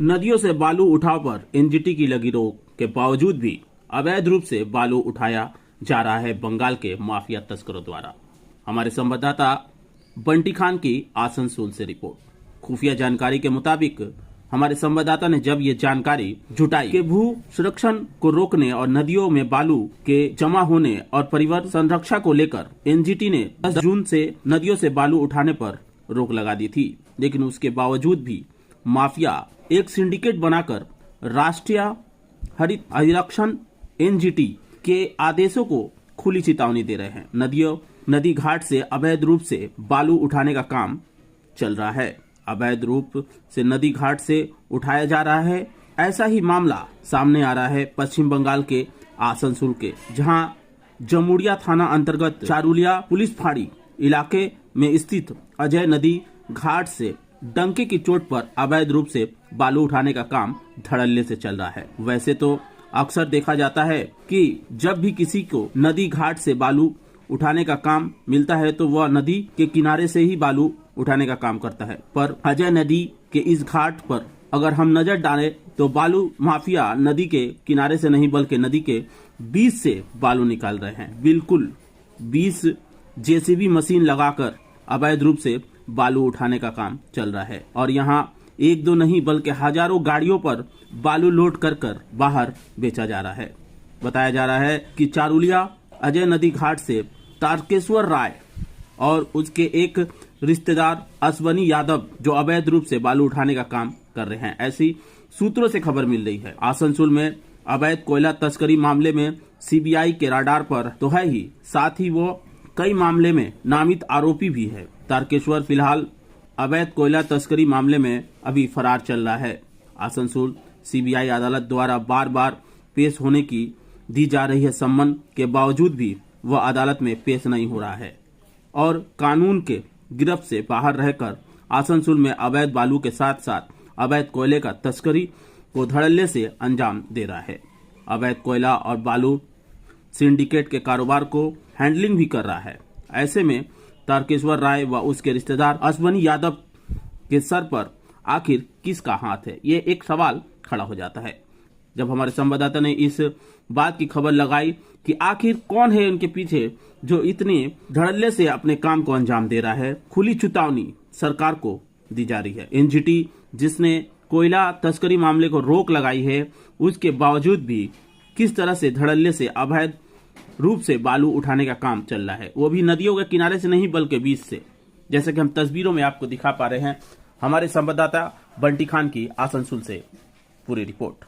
नदियों से बालू उठाव पर एनजीटी की लगी रोक के बावजूद भी अवैध रूप से बालू उठाया जा रहा है बंगाल के माफिया तस्करों द्वारा। हमारे संवाददाता बंटी खान की आसनसोल से रिपोर्ट। खुफिया जानकारी के मुताबिक हमारे संवाददाता ने जब ये जानकारी जुटाई कि भू संरक्षण को रोकने और नदियों में बालू के जमा होने और परिवहन संरक्षण को लेकर एनजीटी ने 10 जून से नदियों से बालू उठाने पर रोक लगा दी थी, लेकिन उसके बावजूद भी माफिया एक सिंडिकेट बनाकर राष्ट्रीय हरित अधिरक्षण एनजीटी के आदेशों को खुली चेतावनी दे रहे हैं। नदी घाट से अवैध रूप से बालू उठाने का काम चल रहा है। अवैध रूप से नदी घाट से उठाया जा रहा है। ऐसा ही मामला सामने आ रहा है पश्चिम बंगाल के आसनसोल के, जहां जमुड़िया थाना अंतर्गत चारुलिया पुलिस फाड़ी इलाके में स्थित अजय नदी घाट से डंके की चोट पर अवैध रूप से बालू उठाने का काम धड़ल्ले से चल रहा है। वैसे तो अक्सर देखा जाता है कि जब भी किसी को नदी घाट से बालू उठाने का काम मिलता है तो वह नदी के किनारे से ही बालू उठाने का काम करता है, पर अजय नदी के इस घाट पर अगर हम नजर डालें तो बालू माफिया नदी के किनारे से नहीं बल्कि नदी के बीच से बालू निकाल रहे हैं। बिल्कुल 20 जेसीबी मशीन लगाकर अवैध रूप से बालू उठाने का काम चल रहा है और यहाँ एक दो नहीं बल्कि हजारों गाड़ियों पर बालू लोड कर बाहर बेचा जा रहा है। बताया जा रहा है कि चारुलिया अजय नदी घाट से तारकेश्वर राय और उसके एक रिश्तेदार अश्वनी यादव जो अवैध रूप से बालू उठाने का काम कर रहे हैं, ऐसी सूत्रों से खबर मिल रही है। आसनसोल में अवैध कोयला तस्करी मामले में सीबीआई के राडार पर तो है ही, साथ ही वो कई मामले में नामित आरोपी भी है। तारकेश्वर फिलहाल अवैध कोयला तस्करी मामले में अभी फरार चल रहा है। आसनसोल सीबीआई अदालत द्वारा बार बार पेश होने की दी जा रही है सम्मन के बावजूद भी वह अदालत में पेश नहीं हो रहा है और कानून के गिरफ्त से बाहर रहकर आसनसोल में अवैध बालू के साथ साथ अवैध कोयले का तस्करी को धड़ल्ले से अंजाम दे रहा है। अवैध कोयला और बालू सिंडिकेट के कारोबार को हैंडलिंग भी कर रहा है। ऐसे में तारकेश्वर राय व उसके रिश्तेदार अश्वनी यादव के सर पर आखिर किसका हाथ है, ये एक सवाल खड़ा हो जाता है। जब हमारे संवाददाता ने इस बात की खबर लगाई कि आखिर कौन है उनके पीछे जो इतने धड़ल्ले से अपने काम को अंजाम दे रहा है, खुली चेतावनी सरकार को दी जा रही है। एनजीटी जिसने कोयला तस्करी मामले को रोक लगाई है, उसके बावजूद भी किस तरह से धड़ल्ले से अवैध रूप से बालू उठाने का काम चल रहा है, वो भी नदियों के किनारे से नहीं बल्कि बीच से, जैसे कि हम तस्वीरों में आपको दिखा पा रहे हैं। हमारे संवाददाता बंटी खान की आसनसोल से पूरी रिपोर्ट।